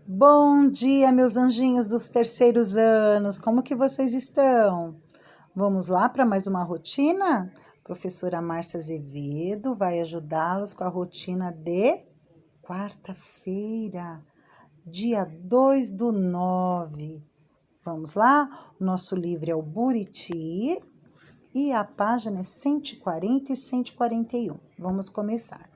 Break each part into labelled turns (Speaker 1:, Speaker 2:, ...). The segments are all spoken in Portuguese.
Speaker 1: Bom dia, meus anjinhos dos terceiros anos, como que vocês estão? Vamos lá para mais uma rotina? Professora Márcia Azevedo vai ajudá-los com a rotina de quarta-feira, dia 2/9. Vamos lá? O nosso livro é o Buriti e a página é 140 e 141. Vamos começar.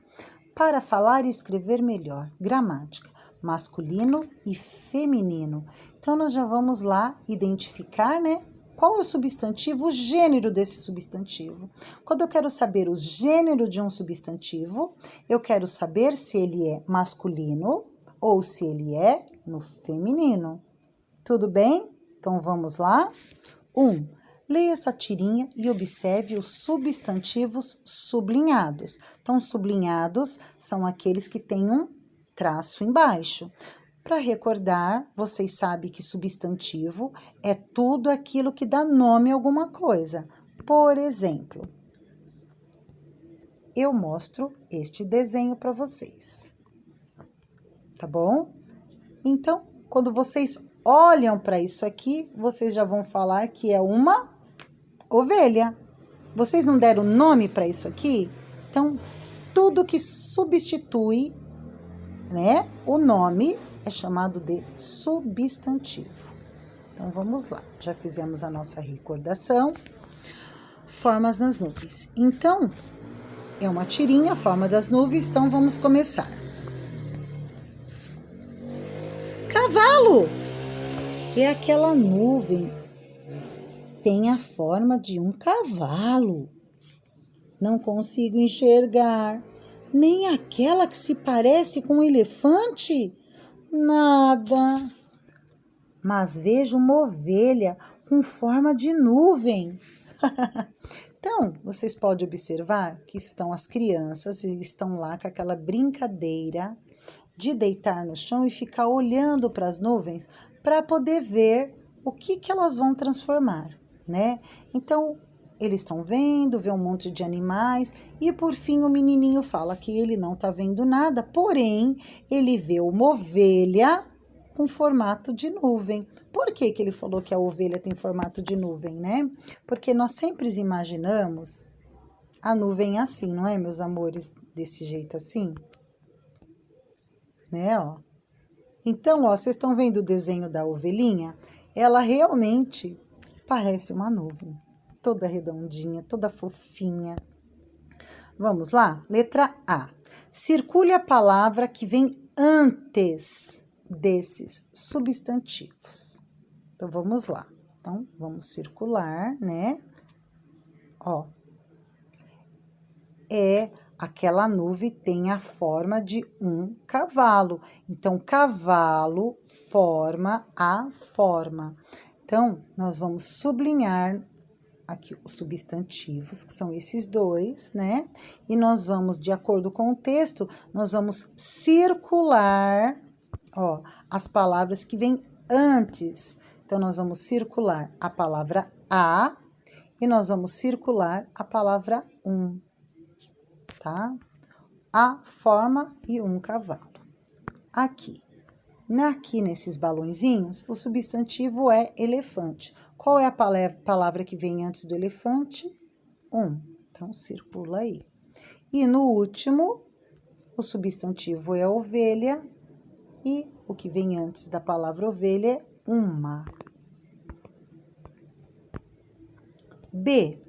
Speaker 1: Para falar e escrever melhor, gramática, masculino e feminino. Então, nós já vamos lá identificar, né? Qual é o substantivo, o gênero desse substantivo. Quando eu quero saber o gênero de um substantivo, eu quero saber se ele é masculino ou se ele é no feminino. Tudo bem? Então, vamos lá? 1. Leia essa tirinha e observe os substantivos sublinhados. Então, sublinhados são aqueles que têm um traço embaixo. Para recordar, vocês sabem que substantivo é tudo aquilo que dá nome a alguma coisa. Por exemplo, eu mostro este desenho para vocês. Tá bom? Então, quando vocês olham para isso aqui, vocês já vão falar que é uma ovelha. Vocês não deram nome para isso aqui? Então, tudo que substitui, né, o nome é chamado de substantivo. Então, vamos lá. Já fizemos a nossa recordação. Formas nas nuvens. Então, é uma tirinha, a forma das nuvens. Então, vamos começar. Cavalo! É aquela nuvem. Tem a forma de um cavalo. Não consigo enxergar nem aquela que se parece com um elefante. Nada. Mas vejo uma ovelha com forma de nuvem. Então, vocês podem observar que estão as crianças e estão lá com aquela brincadeira de deitar no chão e ficar olhando para as nuvens para poder ver o que elas vão transformar, né? Então, eles estão vê um monte de animais e por fim o menininho fala que ele não está vendo nada, porém ele vê uma ovelha com formato de nuvem. Por que ele falou que a ovelha tem formato de nuvem, né? Porque nós sempre imaginamos a nuvem assim, não é, meus amores? Desse jeito assim, né, ó. Então, ó, vocês estão vendo o desenho da ovelhinha? Ela realmente parece uma nuvem. Toda redondinha, toda fofinha. Vamos lá? Letra A. Circule a palavra que vem antes desses substantivos. Então, vamos lá. Então, vamos circular, né? Ó. Aquela nuvem tem a forma de um cavalo. Então, cavalo forma a forma. Então, nós vamos sublinhar aqui os substantivos, que são esses dois, né? E nós vamos, de acordo com o texto, nós vamos circular, ó, as palavras que vêm antes. Então, nós vamos circular a palavra a e nós vamos circular a palavra um, tá? A forma e um cavalo. Aqui nesses balõezinhos, o substantivo é elefante. Qual é a palavra que vem antes do elefante? Um. Então, circula aí. E no último, o substantivo é ovelha e o que vem antes da palavra ovelha é uma. B.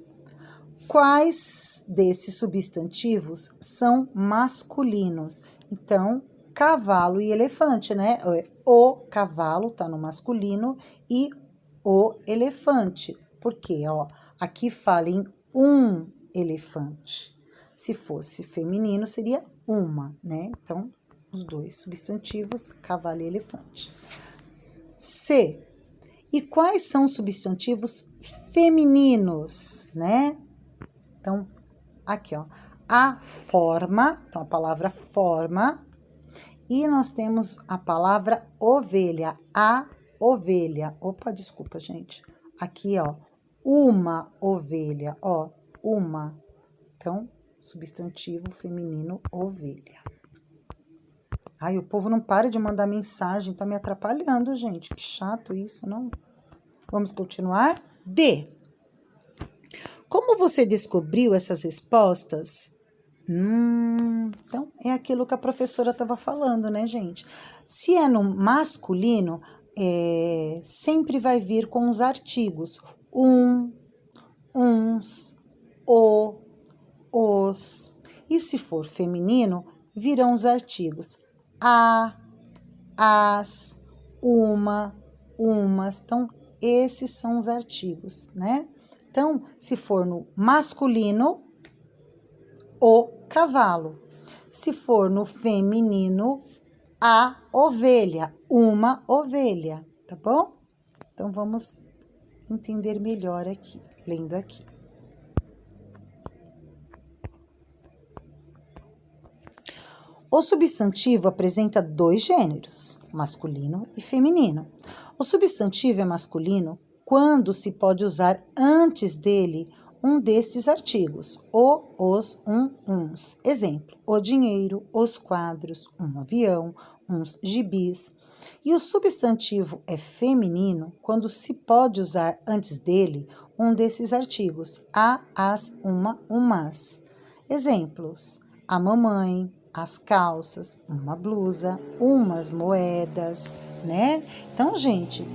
Speaker 1: Quais desses substantivos são masculinos? Então, cavalo e elefante, né? O cavalo tá no masculino e o elefante. Por quê? Ó, aqui fala em um elefante. Se fosse feminino, seria uma, né? Então, os dois substantivos, cavalo e elefante. C. E quais são os substantivos femininos, né? Então, aqui, ó, a forma, então a palavra forma, e nós temos a palavra ovelha, a ovelha. Opa, desculpa, gente. Aqui, ó, uma ovelha, ó, uma. Então, substantivo feminino, ovelha. Ai, o povo não para de mandar mensagem, tá me atrapalhando, gente. Que chato isso, não? Vamos continuar? D. Como você descobriu essas respostas? Então, é aquilo que a professora estava falando, né, gente? Se é no masculino, sempre vai vir com os artigos. Uns, os. E se for feminino, virão os artigos as, umas. Então, esses são os artigos, né? Então, se for no masculino, o cavalo. Se for no feminino, a ovelha, uma ovelha, tá bom? Então, vamos entender melhor aqui, lendo aqui. O substantivo apresenta dois gêneros, masculino e feminino. O substantivo é masculino quando se pode usar antes dele um destes artigos, os, uns. Exemplo, o dinheiro, os quadros, um avião, uns gibis. E o substantivo é feminino quando se pode usar antes dele um desses artigos, as, umas. Exemplos, a mamãe, as calças, uma blusa, umas moedas, né? Então, gente,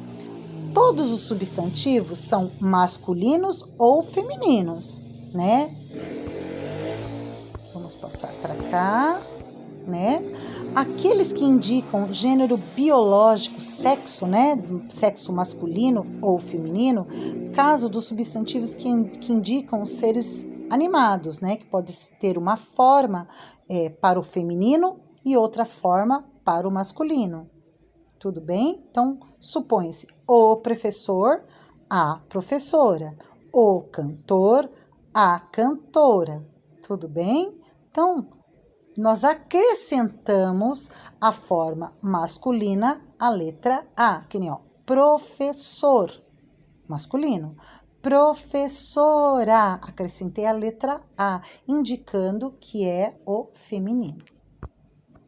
Speaker 1: todos os substantivos são masculinos ou femininos, né? Vamos passar para cá, né? Aqueles que indicam gênero biológico, sexo, né? Sexo masculino ou feminino, caso dos substantivos que indicam seres animados, né? Que pode ter uma forma para o feminino e outra forma para o masculino. Tudo bem? Então, supõe-se o professor, a professora, o cantor, a cantora. Tudo bem? Então, nós acrescentamos a forma masculina, a letra A, que nem, ó, professor, masculino. Professora, acrescentei a letra A, indicando que é o feminino.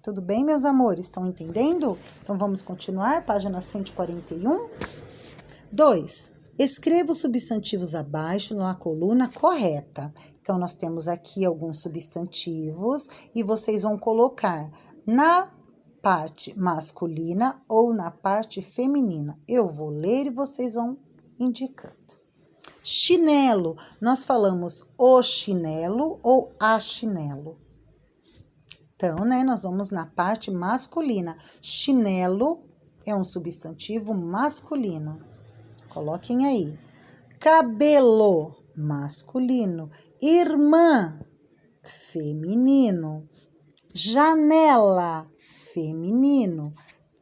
Speaker 1: Tudo bem, meus amores? Estão entendendo? Então, vamos continuar, página 141. 2. Escreva os substantivos abaixo na coluna correta. Então, nós temos aqui alguns substantivos e vocês vão colocar na parte masculina ou na parte feminina. Eu vou ler e vocês vão indicando. Chinelo, nós falamos o chinelo ou a chinelo. Então, né, nós vamos na parte masculina. Chinelo é um substantivo masculino. Coloquem aí. Cabelo, masculino. Irmã, feminino. Janela, feminino.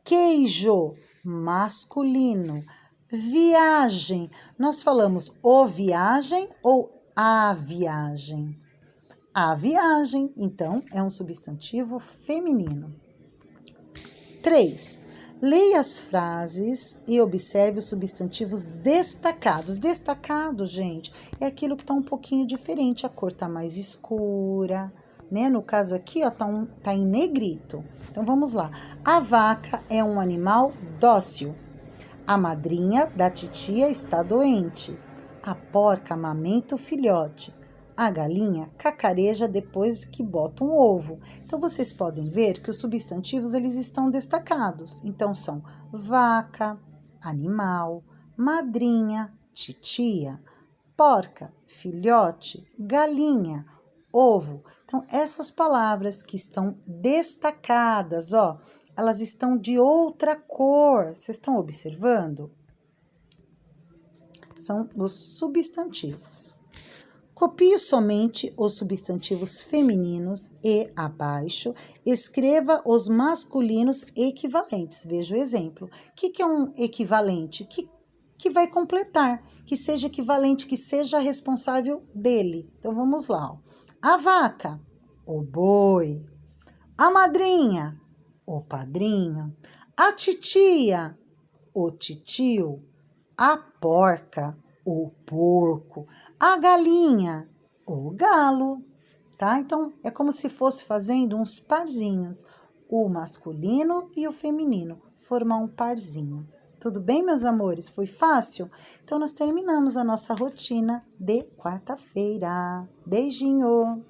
Speaker 1: Queijo, masculino. Viagem, nós falamos o viagem ou a viagem? A viagem, então, é um substantivo feminino. 3. Leia as frases e observe os substantivos destacados. Destacado, gente, é aquilo que está um pouquinho diferente. A cor está mais escura, né? No caso aqui, ó, tá em negrito. Então, vamos lá. A vaca é um animal dócil. A madrinha da titia está doente. A porca amamenta o filhote. A galinha cacareja depois que bota um ovo. Então, vocês podem ver que os substantivos eles estão destacados. Então, são vaca, animal, madrinha, titia, porca, filhote, galinha, ovo. Então, essas palavras que estão destacadas, ó, elas estão de outra cor. Vocês estão observando? São os substantivos. Copie somente os substantivos femininos e, abaixo, escreva os masculinos equivalentes. Veja o exemplo. O que é um equivalente? Que vai completar, que seja equivalente, que seja responsável dele. Então, vamos lá. Ó. A vaca, o boi. A madrinha, o padrinho. A titia, o titio. A porca, o porco. A galinha, o galo, tá? Então, é como se fosse fazendo uns parzinhos. o masculino e o feminino, formar um parzinho. Tudo bem, meus amores? Foi fácil? Então, nós terminamos a nossa rotina de quarta-feira. Beijinho!